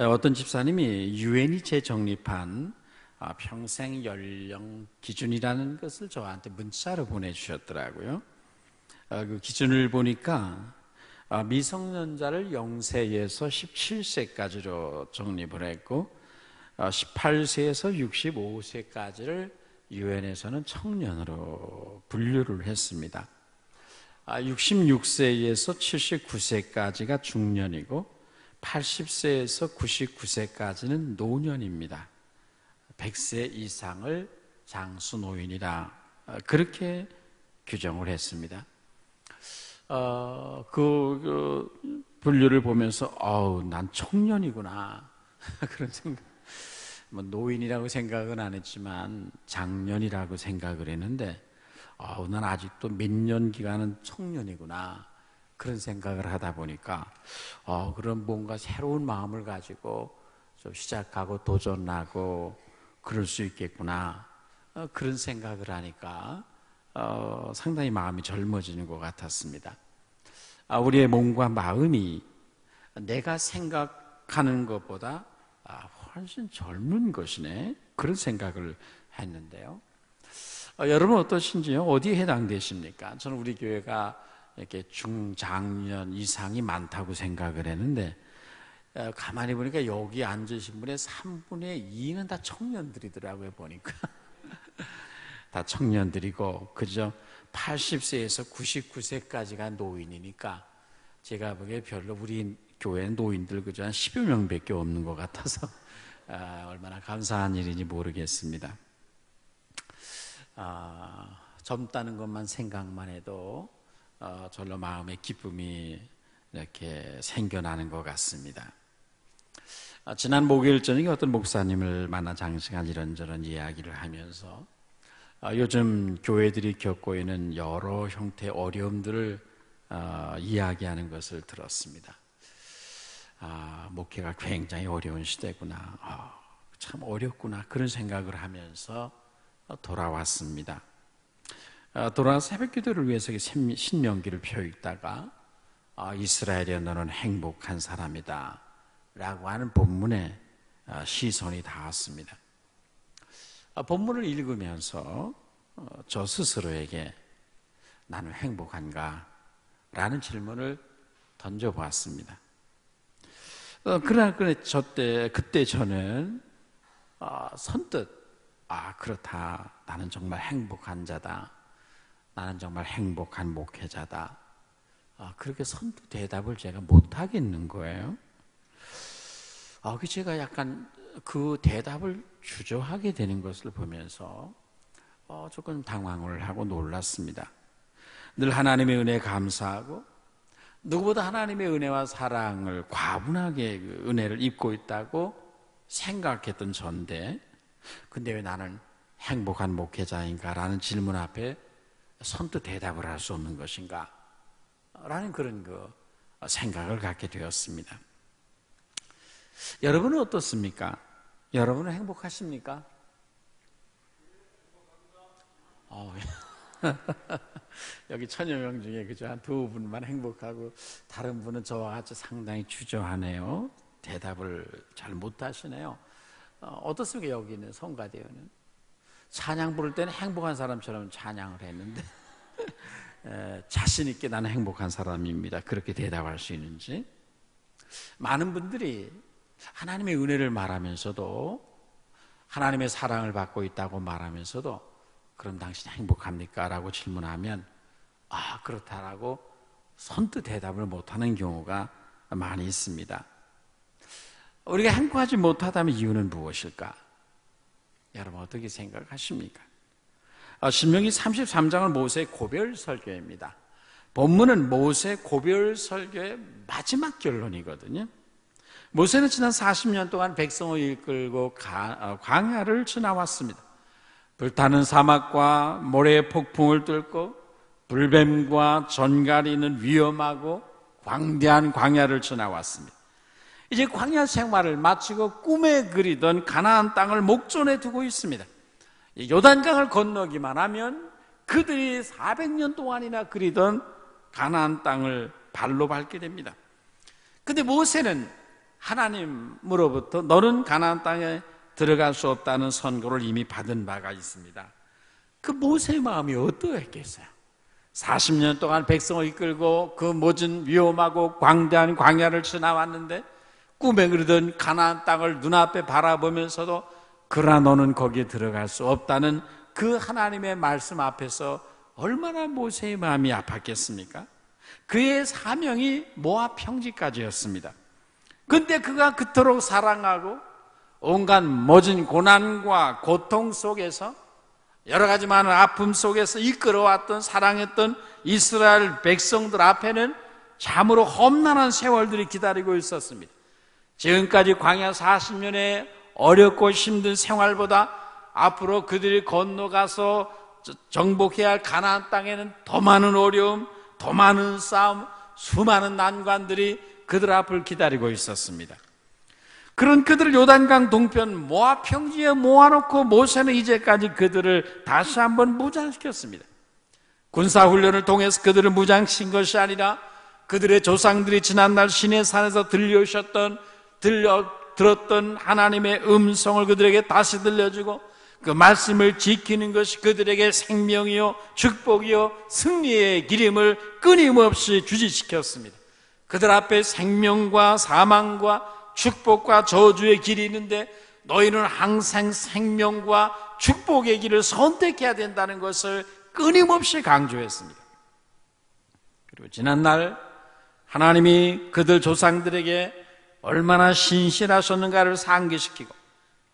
어떤 집사님이 유엔이 재정립한 평생 연령 기준이라는 것을 저한테 문자로 보내주셨더라고요. 그 기준을 보니까 미성년자를 0세에서 17세까지로 정립을 했고 18세에서 65세까지를 유엔에서는 청년으로 분류를 했습니다. 66세에서 79세까지가 중년이고 80세에서 99세까지는 노년입니다. 100세 이상을 장수노인이라 그렇게 규정을 했습니다. 그 분류를 보면서 난 청년이구나 그런 생각. 노인이라고 생각은 안 했지만 장년이라고 생각을 했는데 난 아직도 몇 년 기간은 청년이구나 그런 생각을 하다 보니까 그런 뭔가 새로운 마음을 가지고 좀 시작하고 도전하고 그럴 수 있겠구나 그런 생각을 하니까 상당히 마음이 젊어지는 것 같았습니다. 우리의 몸과 마음이 내가 생각하는 것보다 훨씬 젊은 것이네 그런 생각을 했는데요. 여러분 어떠신지요? 어디에 해당되십니까? 저는 우리 교회가 이렇게 중장년 이상이 많다고 생각을 했는데 가만히 보니까 여기 앉으신 분의 3분의 2는 다 청년들이더라고요. 보니까 다 청년들이고 그저 80세에서 99세까지가 노인이니까 제가 보기에 별로 우리 교회 노인들 그저 한 10여 명밖에 없는 것 같아서 얼마나 감사한 일인지 모르겠습니다. 젊다는 것만 생각만 해도 절로 마음의 기쁨이 이렇게 생겨나는 것 같습니다. 지난 목요일 저녁에 어떤 목사님을 만나 장시간 이런저런 이야기를 하면서 요즘 교회들이 겪고 있는 여러 형태의 어려움들을 이야기하는 것을 들었습니다. 목회가 굉장히 어려운 시대구나. 참 어렵구나. 그런 생각을 하면서 돌아왔습니다. 돌아와서 새벽 기도를 위해서 신명기를 펴 읽다가 이스라엘이여 너는 행복한 사람이다 라고 하는 본문에 시선이 닿았습니다. 본문을 읽으면서 저 스스로에게 나는 행복한가? 라는 질문을 던져보았습니다. 그러나 그때 저는 선뜻 그렇다. 나는 정말 행복한 자다. 나는 정말 행복한 목회자다. 그렇게 선뜻 대답을 제가 못하겠는 거예요. 제가 약간 그 대답을 주저하게 되는 것을 보면서 조금 당황을 하고 놀랐습니다. 늘 하나님의 은혜에 감사하고 누구보다 하나님의 은혜와 사랑을 과분하게 그 은혜를 입고 있다고 생각했던 전데 근데 왜 나는 행복한 목회자인가? 라는 질문 앞에 선뜻 대답을 할 수 없는 것인가? 라는 그런 생각을 갖게 되었습니다. 여러분은 어떻습니까? 여러분은 행복하십니까? 여기 천여 명 중에 그저 한 두 분만 행복하고 다른 분은 저와 같이 상당히 주저하네요. 대답을 잘 못하시네요. 어떻습니까? 여기 있는 성가대원은 찬양 부를 때는 행복한 사람처럼 찬양을 했는데 자신 있게 나는 행복한 사람입니다. 그렇게 대답할 수 있는지. 많은 분들이 하나님의 은혜를 말하면서도 하나님의 사랑을 받고 있다고 말하면서도 그럼 당신 행복합니까? 라고 질문하면 그렇다라고 선뜻 대답을 못하는 경우가 많이 있습니다. 우리가 행복하지 못하다면 이유는 무엇일까? 여러분 어떻게 생각하십니까? 신명기 33장은 모세의 고별 설교입니다. 본문은 모세 고별 설교의 마지막 결론이거든요. 모세는 지난 40년 동안 백성을 이끌고 광야를 지나왔습니다. 불타는 사막과 모래의 폭풍을 뚫고 불뱀과 전갈이는 위험하고 광대한 광야를 지나왔습니다. 이제 광야 생활을 마치고 꿈에 그리던 가나안 땅을 목전에 두고 있습니다. 요단강을 건너기만 하면 그들이 400년 동안이나 그리던 가나안 땅을 발로 밟게 됩니다. 근데 모세는 하나님으로부터 너는 가나안 땅에 들어갈 수 없다는 선고를 이미 받은 바가 있습니다. 그 모세의 마음이 어떠했겠어요? 40년 동안 백성을 이끌고 그 모진 위험하고 광대한 광야를 지나왔는데 꿈에 그리던 가나안 땅을 눈앞에 바라보면서도 그러나 너는 거기에 들어갈 수 없다는 그 하나님의 말씀 앞에서 얼마나 모세의 마음이 아팠겠습니까? 그의 사명이 모압 평지까지였습니다. 근데 그가 그토록 사랑하고 온갖 모진 고난과 고통 속에서 여러 가지 많은 아픔 속에서 이끌어왔던 사랑했던 이스라엘 백성들 앞에는 참으로 험난한 세월들이 기다리고 있었습니다. 지금까지 광야 40년의 어렵고 힘든 생활보다 앞으로 그들이 건너가서 정복해야 할 가나안 땅에는 더 많은 어려움, 더 많은 싸움, 수많은 난관들이 그들 앞을 기다리고 있었습니다. 그런 그들을 요단강 동편 모압 평지에 모아놓고 모세는 이제까지 그들을 다시 한번 무장시켰습니다. 군사훈련을 통해서 그들을 무장시킨 것이 아니라 그들의 조상들이 지난날 시내산에서 들었던 하나님의 음성을 그들에게 다시 들려주고 그 말씀을 지키는 것이 그들에게 생명이요 축복이요 승리의 길임을 끊임없이 주지시켰습니다. 그들 앞에 생명과 사망과 축복과 저주의 길이 있는데 너희는 항상 생명과 축복의 길을 선택해야 된다는 것을 끊임없이 강조했습니다. 그리고 지난날 하나님이 그들 조상들에게 얼마나 신실하셨는가를 상기시키고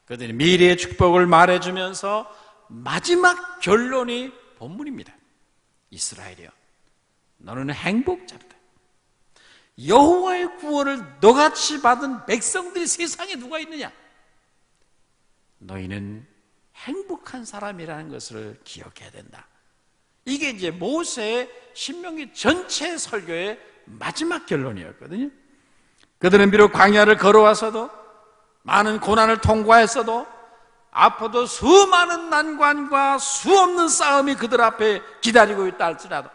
그들의 미래의 축복을 말해주면서 마지막 결론이 본문입니다. 이스라엘이여, 너는 행복자다. 여호와의 구원을 너같이 받은 백성들이 세상에 누가 있느냐? 너희는 행복한 사람이라는 것을 기억해야 된다. 이게 이제 모세의 신명기 전체 설교의 마지막 결론이었거든요. 그들은 비록 광야를 걸어와서도 많은 고난을 통과했어도 앞으로도 수많은 난관과 수없는 싸움이 그들 앞에 기다리고 있다 할지라도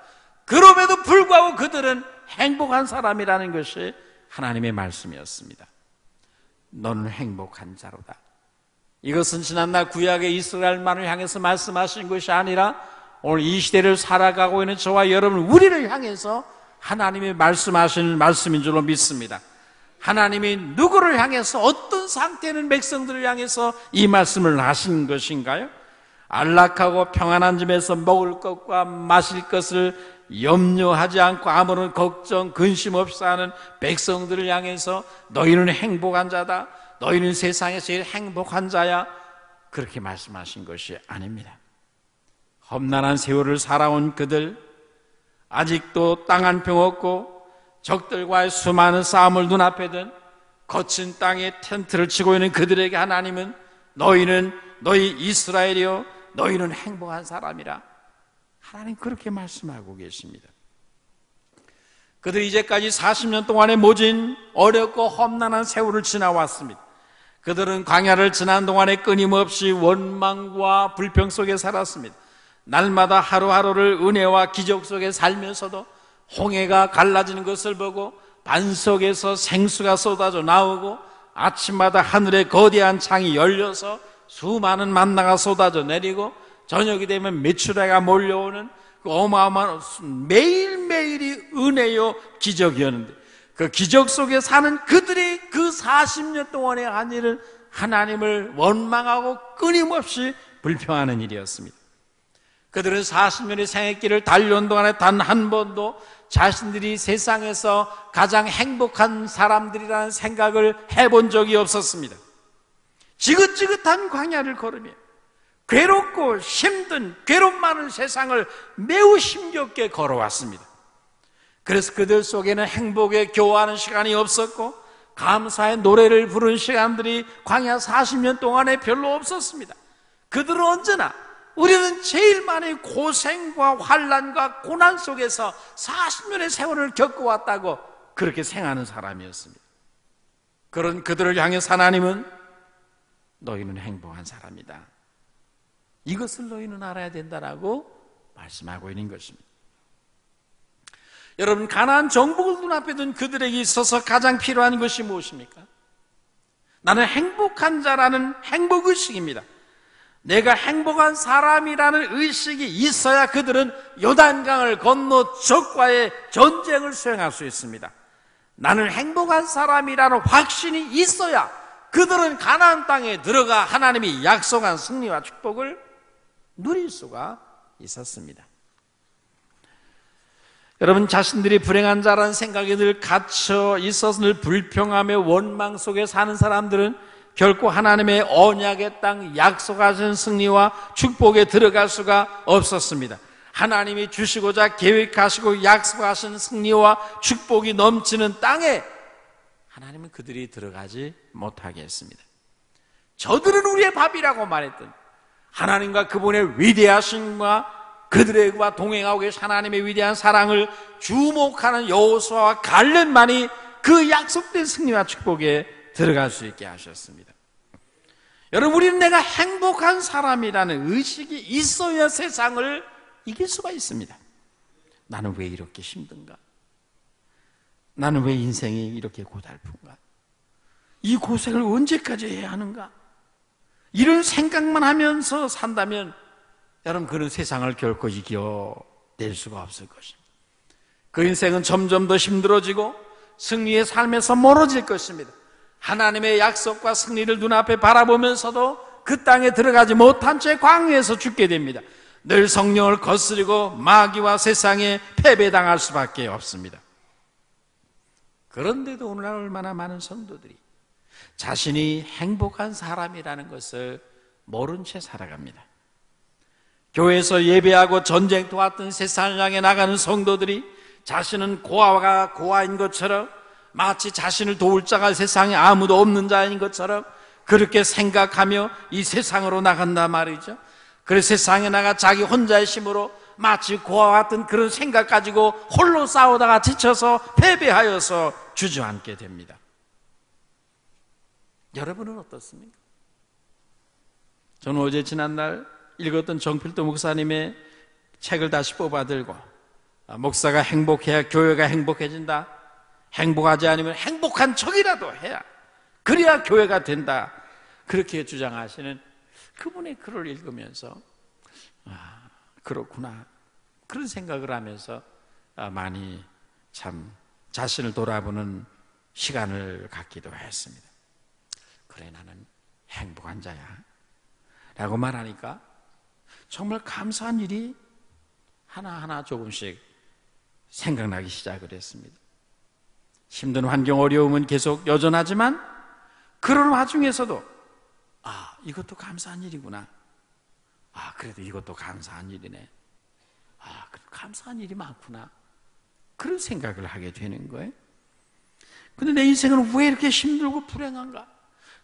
그럼에도 불구하고 그들은 행복한 사람이라는 것이 하나님의 말씀이었습니다. 너는 행복한 자로다. 이것은 지난날 구약의 이스라엘만을 향해서 말씀하신 것이 아니라 오늘 이 시대를 살아가고 있는 저와 여러분 우리를 향해서 하나님이 말씀하시는 말씀인 줄로 믿습니다. 하나님이 누구를 향해서 어떤 상태는 백성들을 향해서 이 말씀을 하신 것인가요? 안락하고 평안한 집에서 먹을 것과 마실 것을 염려하지 않고 아무런 걱정, 근심 없이 사는 백성들을 향해서 너희는 행복한 자다. 너희는 세상에서 제일 행복한 자야. 그렇게 말씀하신 것이 아닙니다. 험난한 세월을 살아온 그들, 아직도 땅 한 평 없고 적들과의 수많은 싸움을 눈앞에 둔 거친 땅에 텐트를 치고 있는 그들에게 하나님은 너희 이스라엘이여 너희는 행복한 사람이라. 하나님 그렇게 말씀하고 계십니다. 그들이 이제까지 40년 동안의 모진 어렵고 험난한 세월을 지나왔습니다. 그들은 광야를 지난 동안에 끊임없이 원망과 불평 속에 살았습니다. 날마다 하루하루를 은혜와 기적 속에 살면서도 홍해가 갈라지는 것을 보고 반석에서 생수가 쏟아져 나오고 아침마다 하늘에 거대한 창이 열려서 수많은 만나가 쏟아져 내리고 저녁이 되면 메추라기가 몰려오는 그 어마어마한 매일매일이 은혜요 기적이었는데 그 기적 속에 사는 그들이 그 40년 동안의 한 일은 하나님을 원망하고 끊임없이 불평하는 일이었습니다. 그들은 40년의 생애길을 달려온 동안에 단 한 번도 자신들이 세상에서 가장 행복한 사람들이라는 생각을 해본 적이 없었습니다. 지긋지긋한 광야를 걸으며 괴롭고 힘든 괴롭 많은 세상을 매우 힘겹게 걸어왔습니다. 그래서 그들 속에는 행복에 교화하는 시간이 없었고 감사의 노래를 부르는 시간들이 광야 40년 동안에 별로 없었습니다. 그들은 언제나 우리는 제일 많이 고생과 환난과 고난 속에서 40년의 세월을 겪어왔다고 그렇게 생각하는 사람이었습니다. 그런 그들을 향해서 하나님은 너희는 행복한 사람이다. 이것을 너희는 알아야 된다라고 말씀하고 있는 것입니다. 여러분, 가나안 정복을 눈앞에 둔 그들에게 있어서 가장 필요한 것이 무엇입니까? 나는 행복한 자라는 행복의식입니다. 내가 행복한 사람이라는 의식이 있어야 그들은 요단강을 건너 적과의 전쟁을 수행할 수 있습니다. 나는 행복한 사람이라는 확신이 있어야 그들은 가나안 땅에 들어가 하나님이 약속한 승리와 축복을 누릴 수가 있었습니다. 여러분, 자신들이 불행한 자라는 생각에 늘 갇혀 있어서 늘 불평하며 원망 속에 사는 사람들은 결코 하나님의 언약의 땅 약속하신 승리와 축복에 들어갈 수가 없었습니다. 하나님이 주시고자 계획하시고 약속하신 승리와 축복이 넘치는 땅에 하나님은 그들이 들어가지 못하게 했습니다. 저들은 우리의 밥이라고 말했던 하나님과 그분의 위대하심과 그들과 동행하고 계신 하나님의 위대한 사랑을 주목하는 여호수아와 갈렙만이 그 약속된 승리와 축복에 들어갈 수 있게 하셨습니다. 여러분, 우리는 내가 행복한 사람이라는 의식이 있어야 세상을 이길 수가 있습니다. 나는 왜 이렇게 힘든가? 나는 왜 인생이 이렇게 고달픈가? 이 고생을 언제까지 해야 하는가? 이런 생각만 하면서 산다면 여러분, 그런 세상을 결코 이겨낼 수가 없을 것입니다. 그 인생은 점점 더 힘들어지고 승리의 삶에서 멀어질 것입니다. 하나님의 약속과 승리를 눈앞에 바라보면서도 그 땅에 들어가지 못한 채 광야에서 죽게 됩니다. 늘 성령을 거스리고 마귀와 세상에 패배당할 수밖에 없습니다. 그런데도 오늘날 얼마나 많은 성도들이 자신이 행복한 사람이라는 것을 모른 채 살아갑니다. 교회에서 예배하고 전쟁터 왔던 세상을 향해 나가는 성도들이 자신은 고아인 것처럼, 마치 자신을 도울 자가 세상에 아무도 없는 자인 것처럼 그렇게 생각하며 이 세상으로 나간단 말이죠. 그래서 세상에 나가 자기 혼자의 힘으로 마치 고아와 같은 그런 생각 가지고 홀로 싸우다가 지쳐서 패배하여서 주저앉게 됩니다. 여러분은 어떻습니까? 저는 어제 지난날 읽었던 정필도 목사님의 책을 다시 뽑아들고, 목사가 행복해야 교회가 행복해진다, 행복하지 않으면 행복한 척이라도 해야, 그래야 교회가 된다, 그렇게 주장하시는 그분의 글을 읽으면서 그렇구나, 그런 생각을 하면서 많이 참 자신을 돌아보는 시간을 갖기도 했습니다. 그래, 나는 행복한 자야 라고 말하니까 정말 감사한 일이 하나하나 조금씩 생각나기 시작을 했습니다. 힘든 환경, 어려움은 계속 여전하지만 그런 와중에서도 이것도 감사한 일이구나, 그래도 이것도 감사한 일이네, 그래도 감사한 일이 많구나, 그런 생각을 하게 되는 거예요. 근데 내 인생은 왜 이렇게 힘들고 불행한가?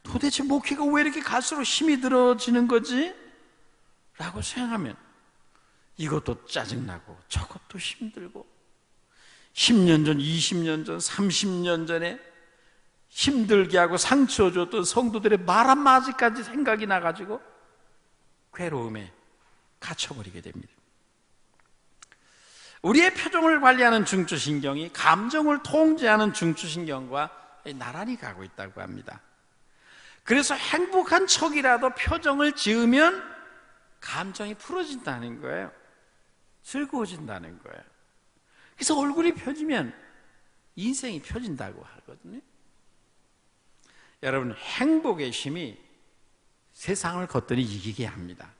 도대체 목회가 왜 이렇게 갈수록 힘이 들어지는 거지? 라고 생각하면 이것도 짜증나고 저것도 힘들고, 10년 전, 20년 전, 30년 전에 힘들게 하고 상처 줬던 성도들의 말 한마디까지 생각이 나가지고 괴로움에 갇혀버리게 됩니다. 우리의 표정을 관리하는 중추신경이 감정을 통제하는 중추신경과 나란히 가고 있다고 합니다. 그래서 행복한 척이라도 표정을 지으면 감정이 풀어진다는 거예요. 즐거워진다는 거예요. 그래서 얼굴이 펴지면 인생이 펴진다고 하거든요. 여러분, 행복의 힘이 세상을 걷더니 이기게 합니다.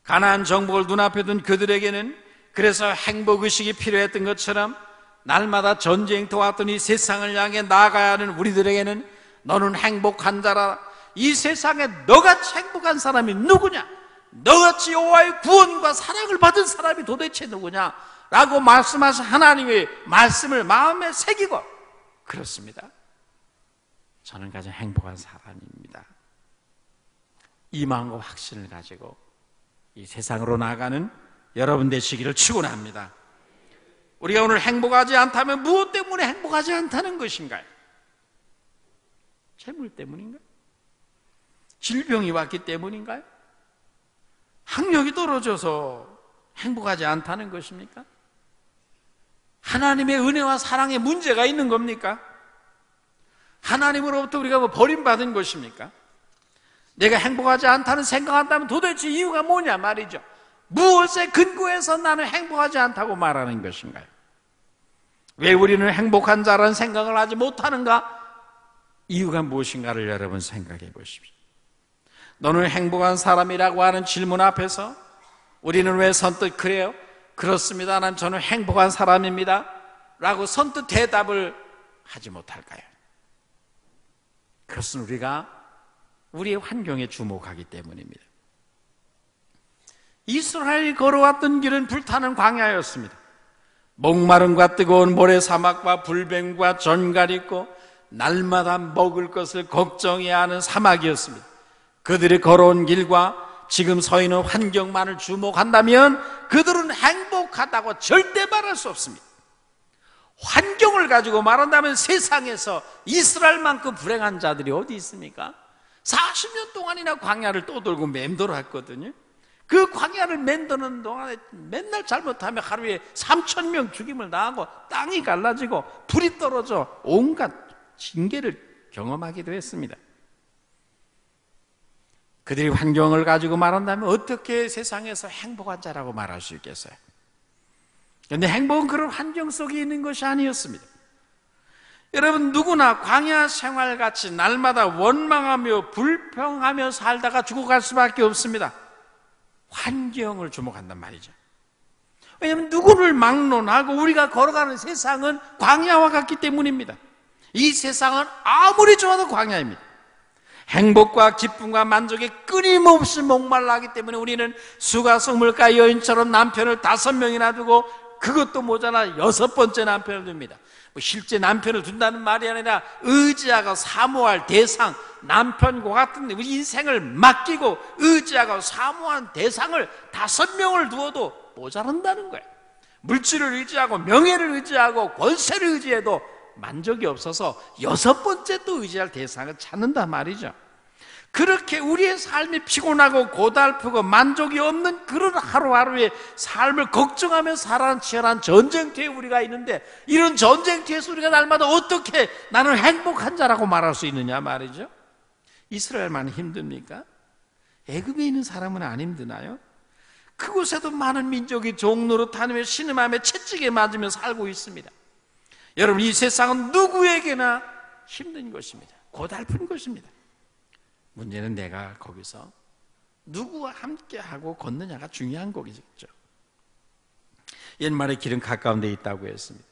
가나안 정복을 눈앞에 둔 그들에게는 그래서 행복의식이 필요했던 것처럼 날마다 전쟁터 왔더니 세상을 향해 나아가야 하는 우리들에게는 너는 행복한 자라, 이 세상에 너같이 행복한 사람이 누구냐, 너같이 여호와의 구원과 사랑을 받은 사람이 도대체 누구냐 라고 말씀하신 하나님의 말씀을 마음에 새기고, 그렇습니다, 저는 가장 행복한 사람입니다, 이 마음과 확신을 가지고 이 세상으로 나아가는 여러분 되시기를 축원합니다. 우리가 오늘 행복하지 않다면 무엇 때문에 행복하지 않다는 것인가요? 재물 때문인가요? 질병이 왔기 때문인가요? 학력이 떨어져서 행복하지 않다는 것입니까? 하나님의 은혜와 사랑에 문제가 있는 겁니까? 하나님으로부터 우리가 뭐 버림받은 것입니까? 내가 행복하지 않다는 생각한다면 도대체 이유가 뭐냐 말이죠. 무엇에 근거해서 나는 행복하지 않다고 말하는 것인가요? 왜 우리는 행복한 자라는 생각을 하지 못하는가? 이유가 무엇인가를 여러분 생각해 보십시오. 너는 행복한 사람이라고 하는 질문 앞에서 우리는 왜 선뜻 그래요? 그렇습니다. 저는 행복한 사람입니다 라고 선뜻 대답을 하지 못할까요? 그것은 우리가 우리의 환경에 주목하기 때문입니다. 이스라엘이 걸어왔던 길은 불타는 광야였습니다. 목마름과 뜨거운 모래사막과 불뱀과 전갈이 있고 날마다 먹을 것을 걱정해야 하는 사막이었습니다. 그들이 걸어온 길과 지금 서 있는 환경만을 주목한다면 그들은 행복하다고 절대 말할 수 없습니다. 환경을 가지고 말한다면 세상에서 이스라엘만큼 불행한 자들이 어디 있습니까? 40년 동안이나 광야를 떠돌고 맴돌았거든요. 그 광야를 맴도는 동안에 맨날 잘못하면 하루에 3,000명 죽임을 당하고 땅이 갈라지고 불이 떨어져 온갖 징계를 경험하기도 했습니다. 그들이 환경을 가지고 말한다면 어떻게 세상에서 행복한 자라고 말할 수 있겠어요? 그런데 행복은 그런 환경 속에 있는 것이 아니었습니다. 여러분, 누구나 광야 생활같이 날마다 원망하며 불평하며 살다가 죽어갈 수밖에 없습니다. 환경을 주목한단 말이죠. 왜냐하면 누구를 막론하고 우리가 걸어가는 세상은 광야와 같기 때문입니다. 이 세상은 아무리 좋아도 광야입니다. 행복과 기쁨과 만족에 끊임없이 목말라하기 때문에 우리는 수가성물가 여인처럼 남편을 5명이나 두고 그것도 모자라 6번째 남편을 둡니다. 실제 남편을 둔다는 말이 아니라 의지하고 사모할 대상, 남편과 같은 우리 인생을 맡기고 의지하고 사모한 대상을 5명을 두어도 모자란다는 거예요. 물질을 의지하고 명예를 의지하고 권세를 의지해도 만족이 없어서 6번째 또 의지할 대상을 찾는단 말이죠. 그렇게 우리의 삶이 피곤하고 고달프고 만족이 없는 그런 하루하루의 삶을 걱정하며 살아가는 치열한 전쟁터에 우리가 있는데, 이런 전쟁터에서 우리가 날마다 어떻게 나는 행복한 자라고 말할 수 있느냐 말이죠. 이스라엘만 힘듭니까? 애굽에 있는 사람은 안 힘드나요? 그곳에도 많은 민족이 종로로 다니며 신음하며 채찍에 맞으며 살고 있습니다. 여러분, 이 세상은 누구에게나 힘든 것입니다. 고달픈 것입니다. 문제는 내가 거기서 누구와 함께하고 걷느냐가 중요한 거겠죠. 옛말에 길은 가까운 데 있다고 했습니다.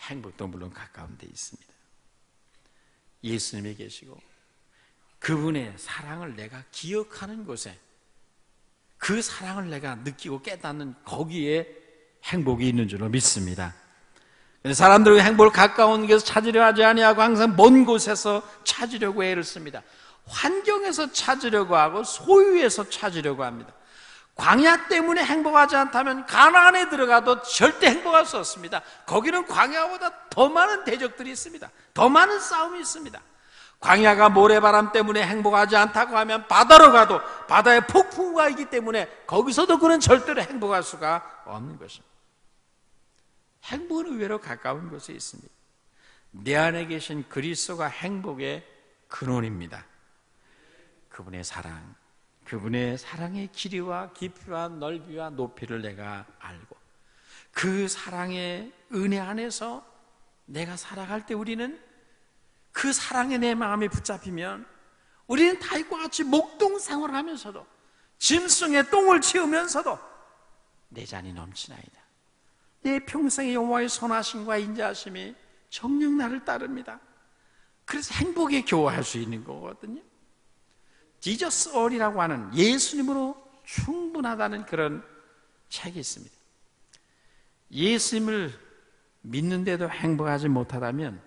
행복도 물론 가까운 데 있습니다. 예수님이 계시고 그분의 사랑을 내가 기억하는 곳에, 그 사랑을 내가 느끼고 깨닫는 거기에 행복이 있는 줄로 믿습니다. 사람들은 행복을 가까운 곳에서 찾으려 하지 아니하고 항상 먼 곳에서 찾으려고 애를 씁니다. 환경에서 찾으려고 하고 소유에서 찾으려고 합니다. 광야 때문에 행복하지 않다면 가나안에 들어가도 절대 행복할 수 없습니다. 거기는 광야보다 더 많은 대적들이 있습니다. 더 많은 싸움이 있습니다. 광야가 모래바람 때문에 행복하지 않다고 하면 바다로 가도 바다에 폭풍우가 있기 때문에 거기서도 그는 절대로 행복할 수가 없는 것입니다. 행복은 의외로 가까운 곳에 있습니다. 내 안에 계신 그리스도가 행복의 근원입니다. 그분의 사랑, 그분의 사랑의 길이와 깊이와 넓이와 높이를 내가 알고 그 사랑의 은혜 안에서 내가 살아갈 때 우리는 그 사랑에 내 마음이 붙잡히면 우리는 다윗과 같이 목동생활을 하면서도 짐승의 똥을 치우면서도 내 잔이 넘치나이다. 내 평생의 여호와의 선하심과 인자하심이 정녕 나를 따릅니다. 그래서 행복에 교화할 수 있는 거거든요. 지저스 얼이라고 하는 예수님으로 충분하다는 그런 책이 있습니다. 예수님을 믿는데도 행복하지 못하다면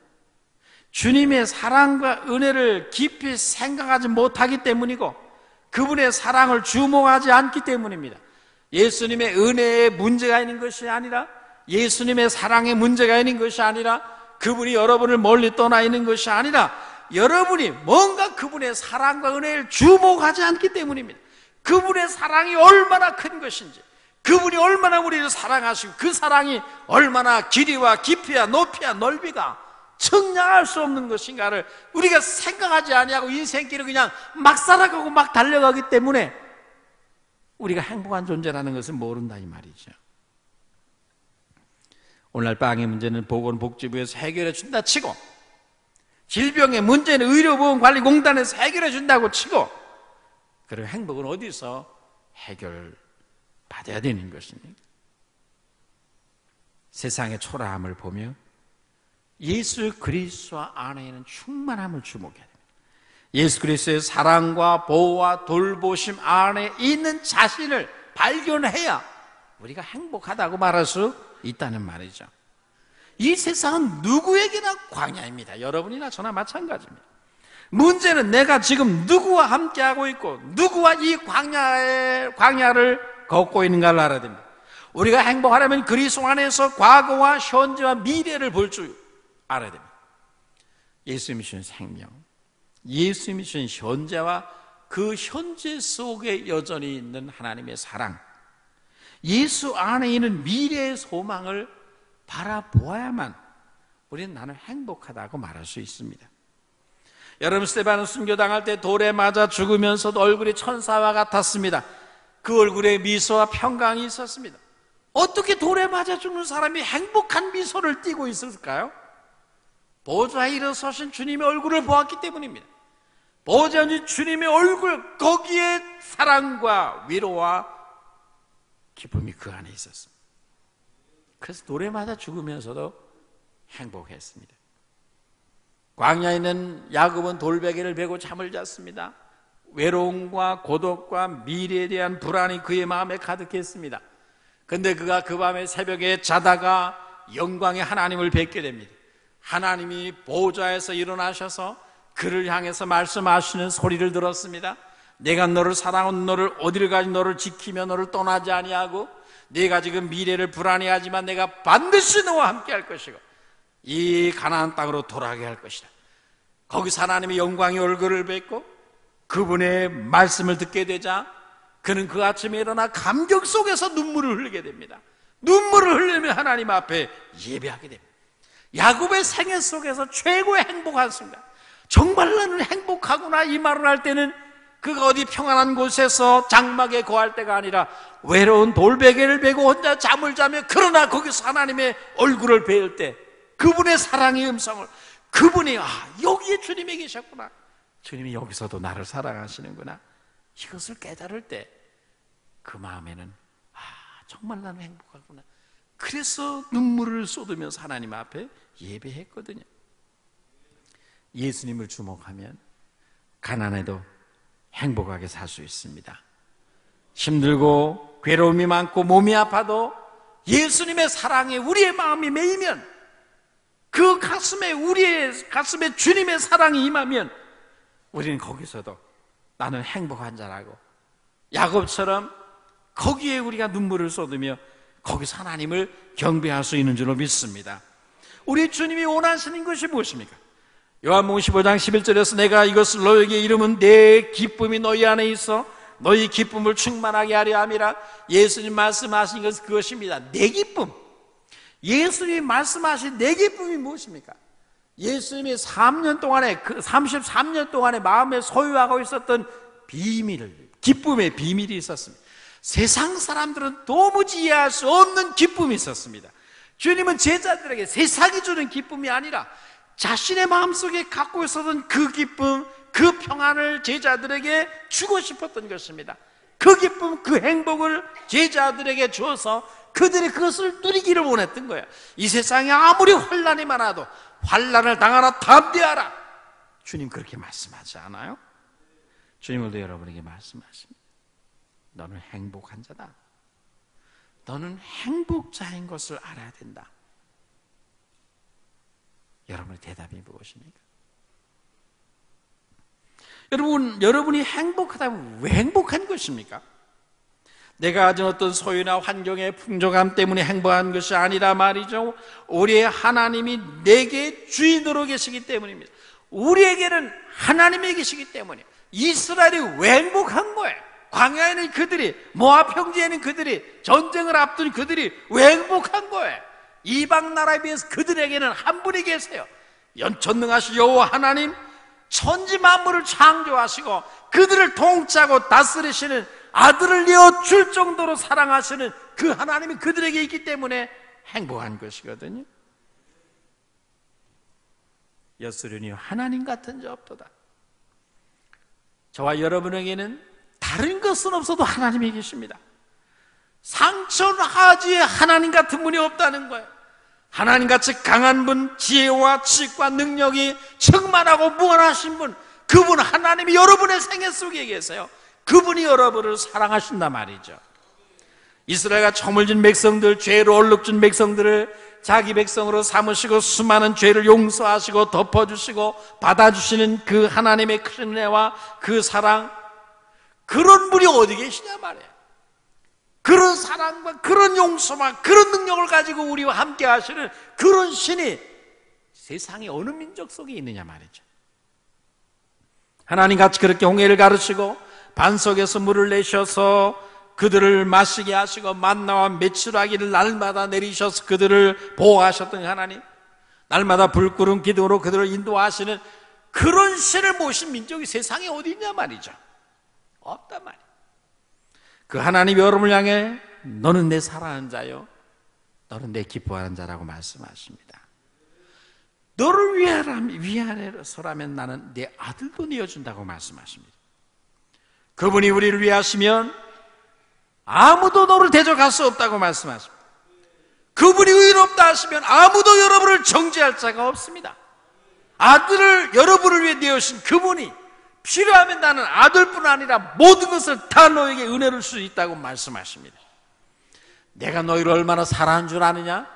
주님의 사랑과 은혜를 깊이 생각하지 못하기 때문이고 그분의 사랑을 주목하지 않기 때문입니다. 예수님의 은혜에 문제가 있는 것이 아니라, 예수님의 사랑에 문제가 있는 것이 아니라, 그분이 여러분을 멀리 떠나 있는 것이 아니라 여러분이 뭔가 그분의 사랑과 은혜를 주목하지 않기 때문입니다. 그분의 사랑이 얼마나 큰 것인지, 그분이 얼마나 우리를 사랑하시고 그 사랑이 얼마나 길이와 깊이와 높이와 넓이가 청량할 수 없는 것인가를 우리가 생각하지 아니하고 인생길을 그냥 막 살아가고 막 달려가기 때문에 우리가 행복한 존재라는 것을 모른다 이 말이죠. 오늘날 빵의 문제는 보건복지부에서 해결해 준다 치고, 질병의 문제는 의료보험관리공단에서 해결해 준다고 치고, 그리고 행복은 어디서 해결받아야 되는 것입니까? 세상의 초라함을 보며 예수 그리스도 안에는 충만함을 주목해야 됩니다. 예수 그리스도의 사랑과 보호와 돌보심 안에 있는 자신을 발견해야 우리가 행복하다고 말할 수 있다는 말이죠. 이 세상은 누구에게나 광야입니다. 여러분이나 저나 마찬가지입니다. 문제는 내가 지금 누구와 함께하고 있고 누구와 이 광야를 걷고 있는가를 알아야 됩니다. 우리가 행복하려면 그리스도 안에서 과거와 현재와 미래를 볼 줄 알아야 됩니다. 예수님이 주신 생명, 예수님이 주신 현재와 그 현재 속에 여전히 있는 하나님의 사랑, 예수 안에 있는 미래의 소망을 바라보아야만 우리는 나는 행복하다고 말할 수 있습니다. 여러분, 스데반은 순교당할 때 돌에 맞아 죽으면서도 얼굴이 천사와 같았습니다. 그 얼굴에 미소와 평강이 있었습니다. 어떻게 돌에 맞아 죽는 사람이 행복한 미소를 띠고 있을까요? 보좌에 일어서신 주님의 얼굴을 보았기 때문입니다. 보좌에 주님의 얼굴, 거기에 사랑과 위로와 기쁨이 그 안에 있었습니다. 그래서 돌에 맞아 죽으면서도 행복했습니다. 광야에 있는 야곱은 돌베개를 베고 잠을 잤습니다. 외로움과 고독과 미래에 대한 불안이 그의 마음에 가득했습니다. 근데 그가 그 밤에 새벽에 자다가 영광의 하나님을 뵙게 됩니다. 하나님이 보좌에서 일어나셔서 그를 향해서 말씀하시는 소리를 들었습니다. 내가 너를 사랑하고 너를 어디를 가지 너를 지키며 너를 떠나지 아니하고, 네가 지금 미래를 불안해하지만 내가 반드시 너와 함께 할 것이고 이 가나안 땅으로 돌아가게 할 것이다. 거기서 하나님의 영광의 얼굴을 뵙고 그분의 말씀을 듣게 되자 그는 그 아침에 일어나 감격 속에서 눈물을 흘리게 됩니다. 눈물을 흘리며 하나님 앞에 예배하게 됩니다. 야곱의 생애 속에서 최고의 행복한 순간, 정말 나는 행복하구나 이 말을 할 때는 그가 어디 평안한 곳에서 장막에 거할 때가 아니라 외로운 돌베개를 베고 혼자 잠을 자며, 그러나 거기서 하나님의 얼굴을 뵐 때 그분의 사랑의 음성을, 그분이 여기에 주님이 계셨구나, 주님이 여기서도 나를 사랑하시는구나, 이것을 깨달을 때 그 마음에는 정말 나는 행복하구나, 그래서 눈물을 쏟으면서 하나님 앞에 예배했거든요. 예수님을 주목하면 가난해도 행복하게 살 수 있습니다. 힘들고 괴로움이 많고 몸이 아파도 예수님의 사랑에 우리의 마음이 매이면, 그 가슴에 우리의 가슴에 주님의 사랑이 임하면 우리는 거기서도 나는 행복한 자라고, 야곱처럼 거기에 우리가 눈물을 쏟으며 거기서 하나님을 경배할 수 있는 줄로 믿습니다. 우리 주님이 원하시는 것이 무엇입니까? 요한복음 15장 11절에서 내가 이것을 너에게 이름은 내 기쁨이 너희 안에 있어 너희 기쁨을 충만하게 하려 함이라. 예수님 말씀하신 것은 그것입니다. 내 기쁨. 예수님이 말씀하신 내 기쁨이 무엇입니까? 예수님이 33년 동안에 마음에 소유하고 있었던 기쁨의 비밀이 있었습니다. 세상 사람들은 도무지 이해할 수 없는 기쁨이 있었습니다. 주님은 제자들에게 세상이 주는 기쁨이 아니라 자신의 마음속에 갖고 있었던 그 기쁨, 그 평안을 제자들에게 주고 싶었던 것입니다. 그 기쁨, 그 행복을 제자들에게 주어서 그들이 그것을 누리기를 원했던 거예요. 이 세상에 아무리 환난이 많아도 환난을 당하라 담대하라, 주님 그렇게 말씀하지 않아요? 주님도 여러분에게 말씀하십니다. 너는 행복한 자다. 너는 행복자인 것을 알아야 된다. 여러분의 대답이 무엇입니까? 여러분이 행복하다면 왜 행복한 것입니까? 내가 가진 어떤 소유나 환경의 풍족함 때문에 행복한 것이 아니라 말이죠, 우리의 하나님이 내게 주인으로 계시기 때문입니다. 우리에게는 하나님이 계시기 때문에. 이스라엘이 왜 행복한 거예요? 광야에는 그들이, 모압 평지에는 그들이, 전쟁을 앞둔 그들이 왜 행복한 거예요? 이방 나라에 비해서 그들에게는 한 분이 계세요. 전능하신 여호와 하나님, 천지 만물을 창조하시고 그들을 통치하고 다스리시는 아들을 내어 줄 정도로 사랑하시는 그 하나님이 그들에게 있기 때문에 행복한 것이거든요. 여수련이 하나님 같은 자 없도다. 저와 여러분에게는 다른 것은 없어도 하나님이 계십니다. 상천하지에 하나님 같은 분이 없다는 거예요. 하나님같이 강한 분, 지혜와 지식과 능력이 충만하고 무한하신 분, 그분 하나님이 여러분의 생애 속에 계세요. 그분이 여러분을 사랑하신단 말이죠. 이스라엘과 처물진 백성들, 죄로 얼룩진 백성들을 자기 백성으로 삼으시고 수많은 죄를 용서하시고 덮어주시고 받아주시는 그 하나님의 큰 은혜와 그 사랑, 그런 분이 어디 계시냐 말이에요. 그런 사랑과 그런 용서와 그런 능력을 가지고 우리와 함께 하시는 그런 신이 세상의 어느 민족 속에 있느냐 말이죠. 하나님같이 그렇게 홍해를 가르치고 반석에서 물을 내셔서 그들을 마시게 하시고 만나와 메추라기를 날마다 내리셔서 그들을 보호하셨던 하나님, 날마다 불구름 기둥으로 그들을 인도하시는 그런 신을 모신 민족이 세상에 어디 있냐 말이죠. 없단 말이에요. 그 하나님이 여러분을 향해 너는 내 사랑하는 자요, 너는 내 기뻐하는 자라고 말씀하십니다. 너를 위하여서라면 나는 내 아들도 내어준다고 말씀하십니다. 그분이 우리를 위하시면 아무도 너를 대적할 수 없다고 말씀하십니다. 그분이 의롭다 하시면 아무도 여러분을 정죄할 자가 없습니다. 아들을 여러분을 위해 내어신 그분이 필요하면 나는 아들뿐 아니라 모든 것을 다 너에게 은혜를 줄 수 있다고 말씀하십니다. 내가 너희를 얼마나 사랑한 줄 아느냐?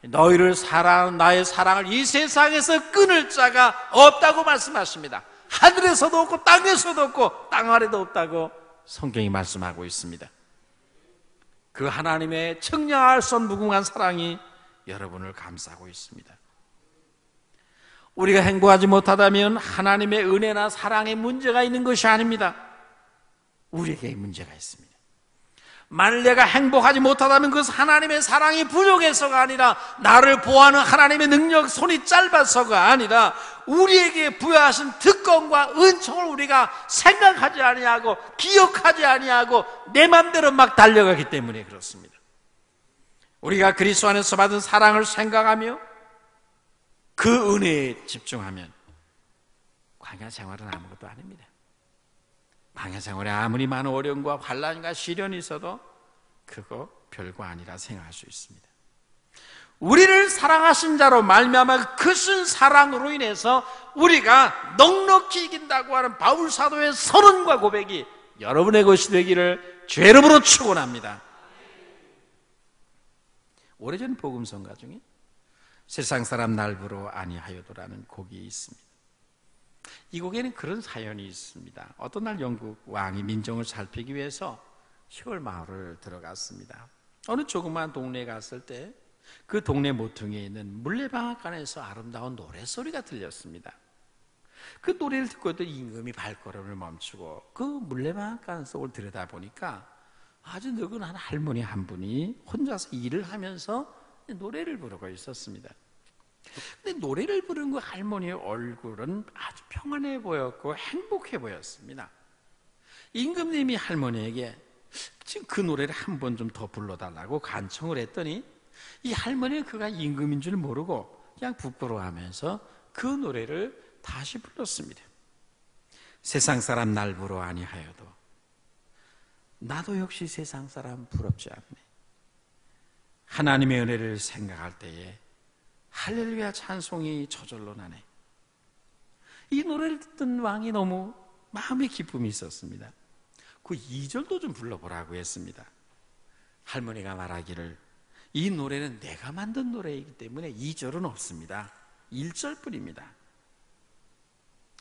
너희를 사랑하는 나의 사랑을 이 세상에서 끊을 자가 없다고 말씀하십니다. 하늘에서도 없고 땅에서도 없고 땅 아래도 없다고 성경이 말씀하고 있습니다. 그 하나님의 청량할 수 없는 무궁한 사랑이 여러분을 감싸고 있습니다. 우리가 행복하지 못하다면 하나님의 은혜나 사랑에 문제가 있는 것이 아닙니다. 우리에게 문제가 있습니다. 만일 내가 행복하지 못하다면 그것은 하나님의 사랑이 부족해서가 아니라 나를 보호하는 하나님의 능력, 손이 짧아서가 아니라 우리에게 부여하신 특권과 은총을 우리가 생각하지 아니하고 기억하지 아니하고 내 맘대로 막 달려가기 때문에 그렇습니다. 우리가 그리스도 안에서 받은 사랑을 생각하며 그 은혜에 집중하면 광야 생활은 아무것도 아닙니다. 광야 생활에 아무리 많은 어려움과 환난과 시련이 있어도 그거 별거 아니라 생각할 수 있습니다. 우리를 사랑하신 자로 말미암아 크신 사랑으로 인해서 우리가 넉넉히 이긴다고 하는 바울 사도의 선언과 고백이 여러분의 것이 되기를 주의 이름으로 축원합니다. 오래전 복음성가 중에 세상 사람 날부러 아니하여도라는 곡이 있습니다. 이 곡에는 그런 사연이 있습니다. 어떤 날 영국 왕이 민정을 살피기 위해서 시골 마을을 들어갔습니다. 어느 조그마한 동네에 갔을 때 그 동네 모퉁이에 있는 물레방앗간에서 아름다운 노래소리가 들렸습니다. 그 노래를 듣고 있던 임금이 발걸음을 멈추고 그 물레방앗간 속을 들여다보니까 아주 늙은한 할머니 한 분이 혼자서 일을 하면서 노래를 부르고 있었습니다. 근데 노래를 부르는 그 할머니의 얼굴은 아주 평안해 보였고 행복해 보였습니다. 임금님이 할머니에게 지금 그 노래를 한 번 좀 더 불러달라고 간청을 했더니 이 할머니는 그가 임금인 줄 모르고 그냥 부끄러워하면서 그 노래를 다시 불렀습니다. 세상 사람 날 부러 아니하여도 나도 역시 세상 사람 부럽지 않네. 하나님의 은혜를 생각할 때에 할렐루야 찬송이 저절로 나네. 이 노래를 듣던 왕이 너무 마음의 기쁨이 있었습니다. 그 2절도 좀 불러보라고 했습니다. 할머니가 말하기를 이 노래는 내가 만든 노래이기 때문에 2절은 없습니다. 1절뿐입니다.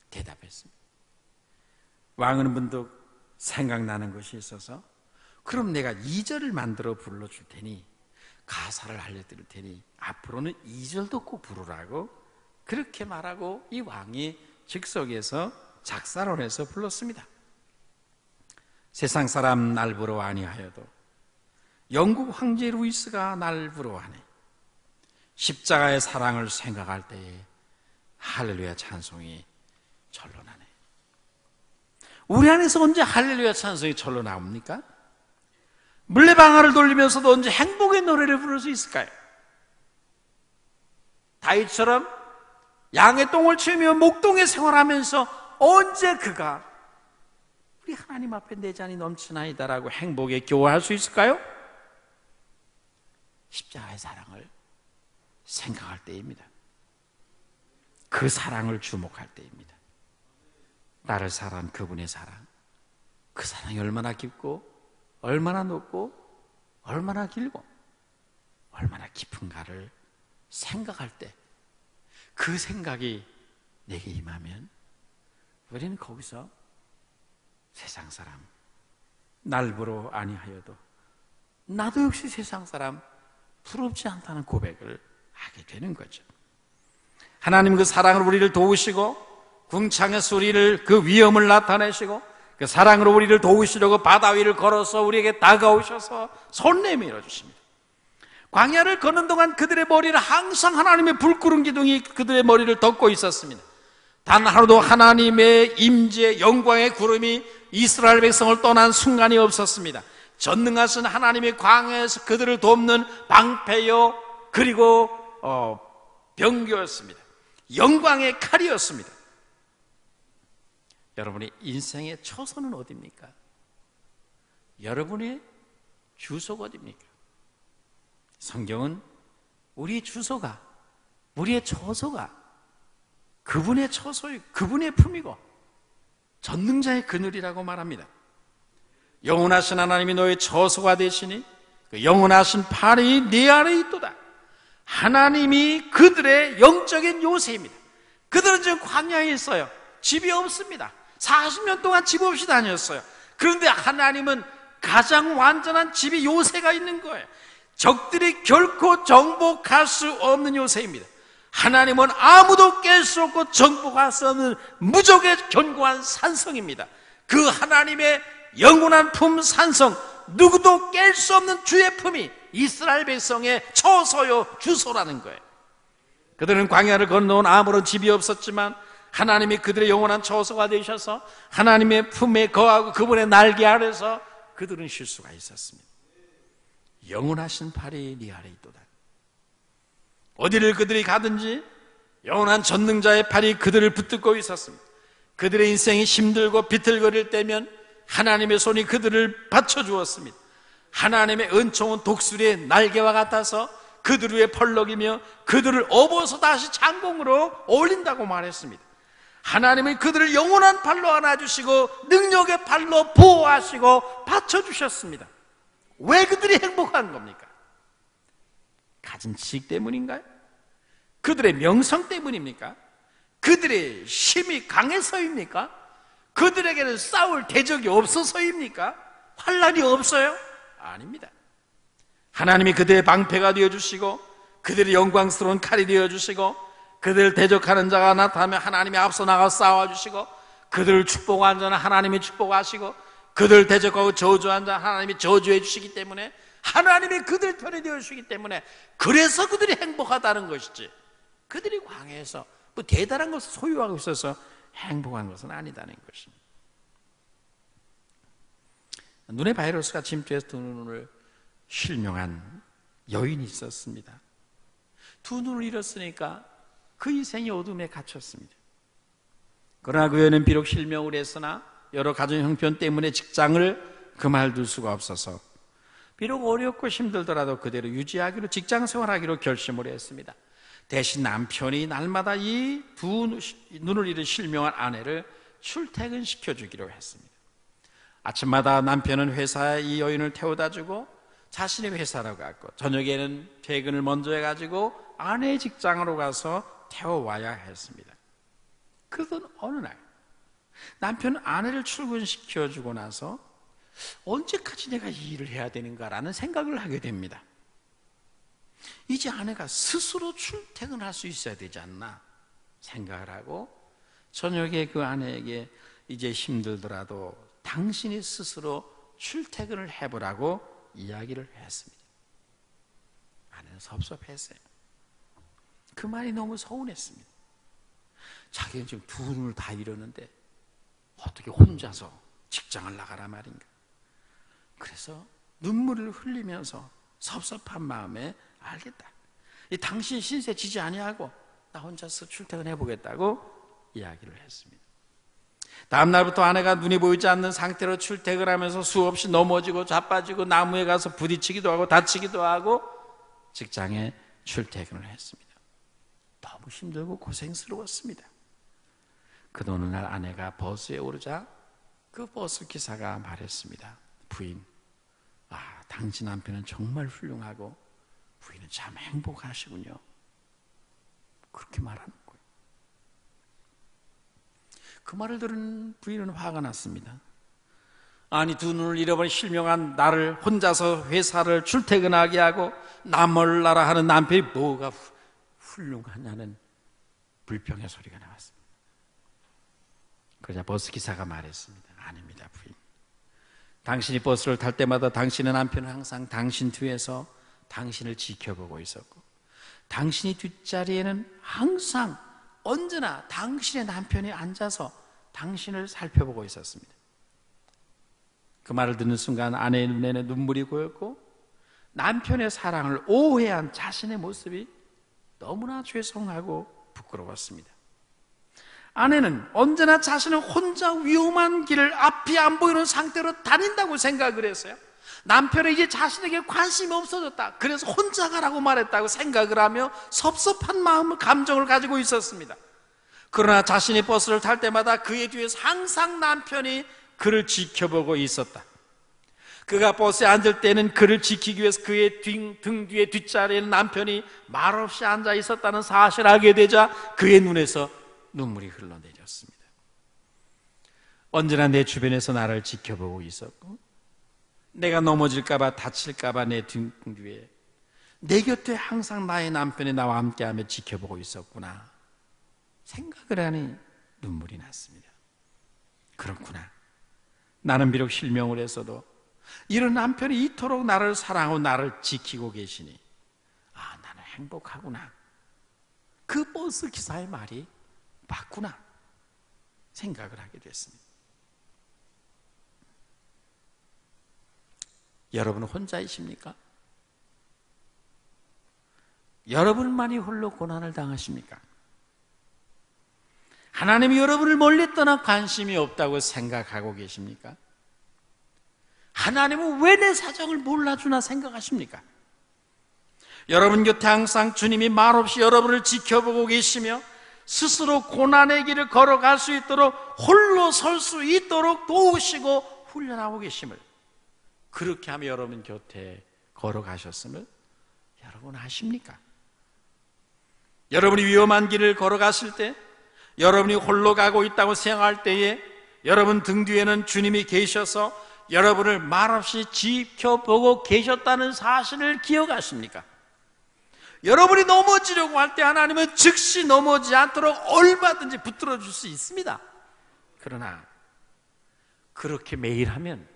대답했습니다. 왕은 문득 생각나는 것이 있어서 그럼 내가 2절을 만들어 불러줄 테니 가사를 알려드릴 테니 앞으로는 2절도 꼭 부르라고 그렇게 말하고 이 왕이 즉석에서 작사를 해서 불렀습니다. 세상 사람 날 부러 아니하여도 영국 황제 루이스가 날 부러워하네. 십자가의 사랑을 생각할 때에 할렐루야 찬송이 절로 나네. 우리 안에서 언제 할렐루야 찬송이 절로 나옵니까? 물레방아를 돌리면서도 언제 행복의 노래를 부를 수 있을까요? 다윗처럼 양의 똥을 치우며 목동에 생활하면서 언제 그가 우리 하나님 앞에 내 잔이 넘치나이다라고 행복에 교화할 수 있을까요? 십자가의 사랑을 생각할 때입니다. 그 사랑을 주목할 때입니다. 나를 사랑한 그분의 사랑, 그 사랑이 얼마나 깊고 얼마나 높고 얼마나 길고 얼마나 깊은가를 생각할 때, 그 생각이 내게 임하면 우리는 거기서 세상 사람 날 보러 아니하여도 나도 역시 세상 사람 부럽지 않다는 고백을 하게 되는 거죠. 하나님 그 사랑으로 우리를 도우시고 궁창에서 우리를 그 위험을 나타내시고 그 사랑으로 우리를 도우시려고 바다 위를 걸어서 우리에게 다가오셔서 손 내밀어 주십니다. 광야를 걷는 동안 그들의 머리를 항상 하나님의 불구름 기둥이 그들의 머리를 덮고 있었습니다. 단 하루도 하나님의 임재 영광의 구름이 이스라엘 백성을 떠난 순간이 없었습니다. 전능하신 하나님의 광야에서 그들을 돕는 방패요 그리고 병교였습니다. 영광의 칼이었습니다. 여러분의 인생의 처소는 어디입니까? 여러분의 주소가 어디입니까? 성경은 우리의 주소가, 우리의 처소가 그분의 처소이고 그분의 품이고 전능자의 그늘이라고 말합니다. 영원하신 하나님이 너의 처소가 되시니 그 영원하신 팔이 네 아래에 있도다. 하나님이 그들의 영적인 요새입니다. 그들은 지금 광야에 있어요. 집이 없습니다. 40년 동안 집 없이 다녔어요. 그런데 하나님은 가장 완전한 집이 요새가 있는 거예요. 적들이 결코 정복할 수 없는 요새입니다. 하나님은 아무도 깰 수 없고 정복할 수 없는 무적의 견고한 산성입니다. 그 하나님의 영원한 품 산성, 누구도 깰 수 없는 주의 품이 이스라엘 백성의 처소요 주소라는 거예요. 그들은 광야를 건너온 아무런 집이 없었지만 하나님이 그들의 영원한 처소가 되셔서 하나님의 품에 거하고 그분의 날개 아래서 그들은 쉴 수가 있었습니다. 영원하신 팔이 네 아래 있도다. 어디를 그들이 가든지 영원한 전능자의 팔이 그들을 붙들고 있었습니다. 그들의 인생이 힘들고 비틀거릴 때면 하나님의 손이 그들을 받쳐주었습니다. 하나님의 은총은 독수리의 날개와 같아서 그들 위에 펄럭이며 그들을 업어서 다시 창공으로 올린다고 말했습니다. 하나님은 그들을 영원한 팔로 안아주시고 능력의 팔로 보호하시고 받쳐주셨습니다. 왜 그들이 행복한 겁니까? 가진 지식 때문인가요? 그들의 명성 때문입니까? 그들의 힘이 강해서입니까? 그들에게는 싸울 대적이 없어서입니까? 환난이 없어요? 아닙니다. 하나님이 그들의 방패가 되어주시고 그들의 영광스러운 칼이 되어주시고 그들을 대적하는 자가 나타나면 하나님이 앞서 나가 싸워주시고 그들을 축복하는 자는 하나님이 축복하시고 그들을 대적하고 저주한 자 하나님이 저주해 주시기 때문에 하나님이 그들 편에 되어주시기 때문에 그래서 그들이 행복하다는 것이지 그들이 광야에서 뭐 대단한 것을 소유하고 있어서 행복한 것은 아니다는 것입니다. 눈의 바이러스가 침투해서 두 눈을 실명한 여인이 있었습니다. 두 눈을 잃었으니까 그 인생이 어둠에 갇혔습니다. 그러나 그 여인은 비록 실명을 했으나 여러 가정 형편 때문에 직장을 그만둘 수가 없어서 비록 어렵고 힘들더라도 그대로 유지하기로 직장 생활하기로 결심을 했습니다. 대신 남편이 날마다 이 두 눈을 잃은 실명한 아내를 출퇴근시켜 주기로 했습니다. 아침마다 남편은 회사에 이 여인을 태워다 주고 자신의 회사로 갔고 저녁에는 퇴근을 먼저 해가지고 아내의 직장으로 가서 태워와야 했습니다. 그러던 어느 날 남편은 아내를 출근시켜주고 나서 언제까지 내가 이 일을 해야 되는가라는 생각을 하게 됩니다. 이제 아내가 스스로 출퇴근할 수 있어야 되지 않나 생각을 하고 저녁에 그 아내에게 이제 힘들더라도 당신이 스스로 출퇴근을 해보라고 이야기를 했습니다. 아내는 섭섭했어요. 그 말이 너무 서운했습니다. 자기는 지금 두 눈을 다 잃었는데 어떻게 혼자서 직장을 나가라 말인가. 그래서 눈물을 흘리면서 섭섭한 마음에 알겠다, 이 당신 신세 지지 아니하고 나 혼자서 출퇴근해 보겠다고 이야기를 했습니다. 다음 날부터 아내가 눈이 보이지 않는 상태로 출퇴근하면서 수없이 넘어지고 자빠지고 나무에 가서 부딪히기도 하고 다치기도 하고 직장에 출퇴근을 했습니다. 너무 힘들고 고생스러웠습니다. 그 어느 날 아내가 버스에 오르자 그 버스 기사가 말했습니다. 부인, 당신 남편은 정말 훌륭하고 부인은 참 행복하시군요. 그렇게 말하는 거예요. 그 말을 들은 부인은 화가 났습니다. 아니, 두 눈을 잃어버린 실명한 나를 혼자서 회사를 출퇴근하게 하고 나 몰라라 하는 남편이 뭐가 훌륭하냐는 불평의 소리가 나왔습니다. 그러자 버스기사가 말했습니다. 아닙니다, 부인. 당신이 버스를 탈 때마다 당신의 남편은 항상 당신 뒤에서 당신을 지켜보고 있었고 당신이 뒷자리에는 항상 언제나 당신의 남편이 앉아서 당신을 살펴보고 있었습니다. 그 말을 듣는 순간 아내의 눈에는 눈물이 고였고 남편의 사랑을 오해한 자신의 모습이 너무나 죄송하고 부끄러웠습니다. 아내는 언제나 자신은 혼자 위험한 길을 앞이 안 보이는 상태로 다닌다고 생각을 했어요. 남편은 이제 자신에게 관심이 없어졌다, 그래서 혼자 가라고 말했다고 생각을 하며 섭섭한 마음을, 감정을 가지고 있었습니다. 그러나 자신이 버스를 탈 때마다 그의 뒤에서 항상 남편이 그를 지켜보고 있었다. 그가 버스에 앉을 때는 그를 지키기 위해서 그의 등 뒤에 뒷자리에는 남편이 말없이 앉아 있었다는 사실을 알게 되자 그의 눈에서 눈물이 흘러내렸습니다. 언제나 내 주변에서 나를 지켜보고 있었고 내가 넘어질까봐 다칠까봐 내 등 뒤에 내 곁에 항상 나의 남편이 나와 함께하며 지켜보고 있었구나 생각을 하니 눈물이 났습니다. 그렇구나, 나는 비록 실명을 했어도 이런 남편이 이토록 나를 사랑하고 나를 지키고 계시니 나는 행복하구나, 그 버스 기사의 말이 맞구나 생각을 하게 됐습니다. 여러분은 혼자이십니까? 여러분만이 홀로 고난을 당하십니까? 하나님이 여러분을 멀리 떠나 관심이 없다고 생각하고 계십니까? 하나님은 왜 내 사정을 몰라주나 생각하십니까? 여러분 곁에 항상 주님이 말없이 여러분을 지켜보고 계시며 스스로 고난의 길을 걸어갈 수 있도록 홀로 설 수 있도록 도우시고 훈련하고 계심을, 그렇게 하며 여러분 곁에 걸어가셨음을 여러분 아십니까? 여러분이 위험한 길을 걸어갔을 때, 여러분이 홀로 가고 있다고 생각할 때에 여러분 등 뒤에는 주님이 계셔서 여러분을 말없이 지켜보고 계셨다는 사실을 기억하십니까? 여러분이 넘어지려고 할 때 하나님은 즉시 넘어지지 않도록 얼마든지 붙들어 줄 수 있습니다. 그러나 그렇게 매일 하면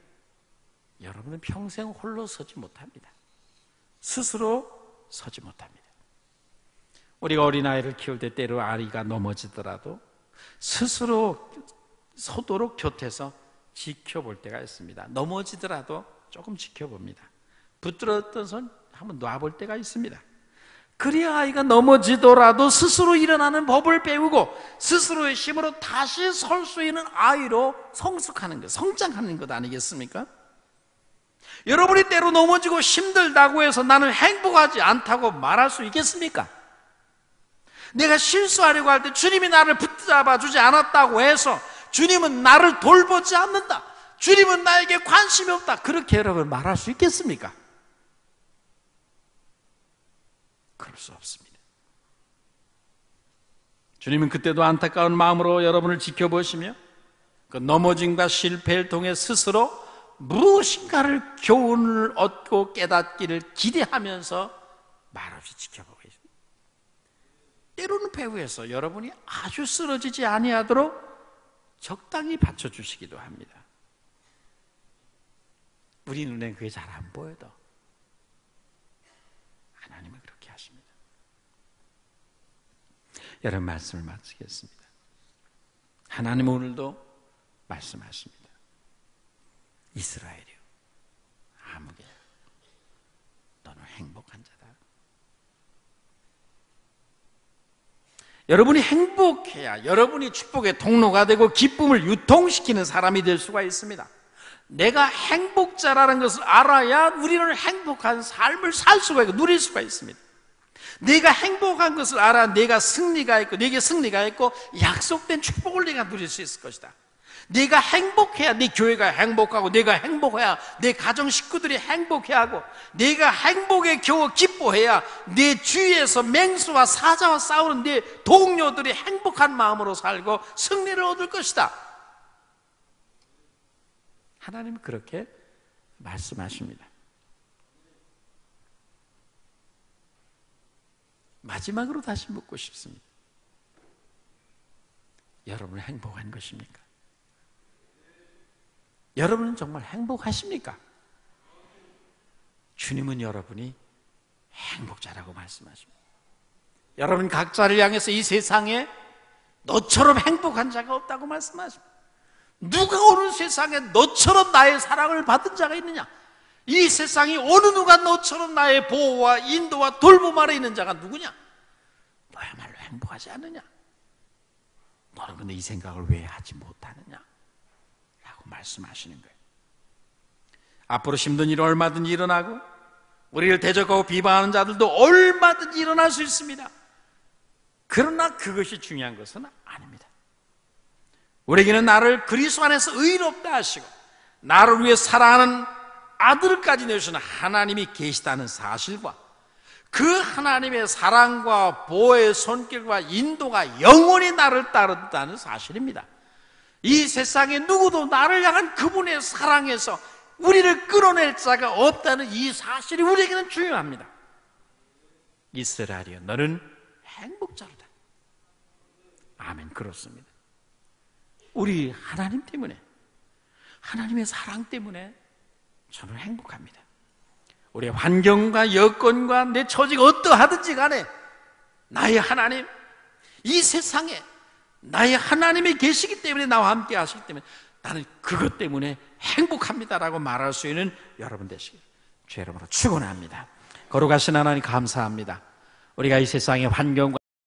여러분은 평생 홀로 서지 못합니다. 스스로 서지 못합니다. 우리가 어린아이를 키울 때 때로 아이가 넘어지더라도 스스로 서도록 곁에서 지켜볼 때가 있습니다. 넘어지더라도 조금 지켜봅니다. 붙들었던 손 한번 놔볼 때가 있습니다. 그래야 아이가 넘어지더라도 스스로 일어나는 법을 배우고 스스로의 힘으로 다시 설 수 있는 아이로 성숙하는 것, 성장하는 것 아니겠습니까? 여러분이 때로 넘어지고 힘들다고 해서 나는 행복하지 않다고 말할 수 있겠습니까? 내가 실수하려고 할 때 주님이 나를 붙잡아 주지 않았다고 해서 주님은 나를 돌보지 않는다, 주님은 나에게 관심이 없다, 그렇게 여러분 말할 수 있겠습니까? 그럴 수 없습니다. 주님은 그때도 안타까운 마음으로 여러분을 지켜보시며 그 넘어짐과 실패를 통해 스스로 무엇인가를 교훈을 얻고 깨닫기를 기대하면서 말없이 지켜보고 계십니다. 때로는 배후에서 여러분이 아주 쓰러지지 아니하도록 적당히 받쳐주시기도 합니다. 우리 눈엔 그게 잘 안 보여도 하나님은 그렇게 하십니다. 여러분, 말씀을 마치겠습니다. 하나님은 오늘도 말씀하십니다. 이스라엘이여, 아무개, 너는 행복한 자다. 여러분이 행복해야 여러분이 축복의 통로가 되고 기쁨을 유통시키는 사람이 될 수가 있습니다. 내가 행복자라는 것을 알아야 우리는 행복한 삶을 살 수가 있고 누릴 수가 있습니다. 내가 행복한 것을 알아 내가 승리가 있고 내게 승리가 있고 약속된 축복을 내가 누릴 수 있을 것이다. 내가 행복해야 내 교회가 행복하고 내가 행복해야 내 가정 식구들이 행복해하고 내가 행복에 겨워 기뻐해야 내 주위에서 맹수와 사자와 싸우는 내 동료들이 행복한 마음으로 살고 승리를 얻을 것이다. 하나님은 그렇게 말씀하십니다. 마지막으로 다시 묻고 싶습니다. 여러분은 행복한 것입니까? 여러분은 정말 행복하십니까? 주님은 여러분이 행복자라고 말씀하십니다. 여러분 각자를 향해서 이 세상에 너처럼 행복한 자가 없다고 말씀하십니다. 누가 오늘 세상에 너처럼 나의 사랑을 받은 자가 있느냐? 이 세상이 어느 누가 너처럼 나의 보호와 인도와 돌봄 아래 있는 자가 누구냐? 너야말로 행복하지 않느냐? 너는 근데 이 생각을 왜 하지 못하느냐? 라고 말씀하시는 거예요. 앞으로 힘든 일은 얼마든지 일어나고 우리를 대적하고 비방하는 자들도 얼마든지 일어날 수 있습니다. 그러나 그것이 중요한 것은 아닙니다. 우리에게는 나를 그리스도 안에서 의롭다 하시고 나를 위해 사랑하는 아들까지 내주시는 하나님이 계시다는 사실과 그 하나님의 사랑과 보호의 손길과 인도가 영원히 나를 따른다는 사실입니다. 이 세상에 누구도 나를 향한 그분의 사랑에서 우리를 끌어낼 자가 없다는 이 사실이 우리에게는 중요합니다. 이스라엘이여, 너는 행복자로다. 아멘. 그렇습니다. 우리 하나님 때문에, 하나님의 사랑 때문에 저는 행복합니다. 우리의 환경과 여건과 내 처지가 어떠하든지 간에 나의 하나님, 이 세상에 나의 하나님이 계시기 때문에 나와 함께 하시기 때문에 나는 그것 때문에 행복합니다라고 말할 수 있는 여러분 되시길 주의 이름으로 축원합니다. 거룩하신 하나님 감사합니다. 우리가 이 세상의 환경과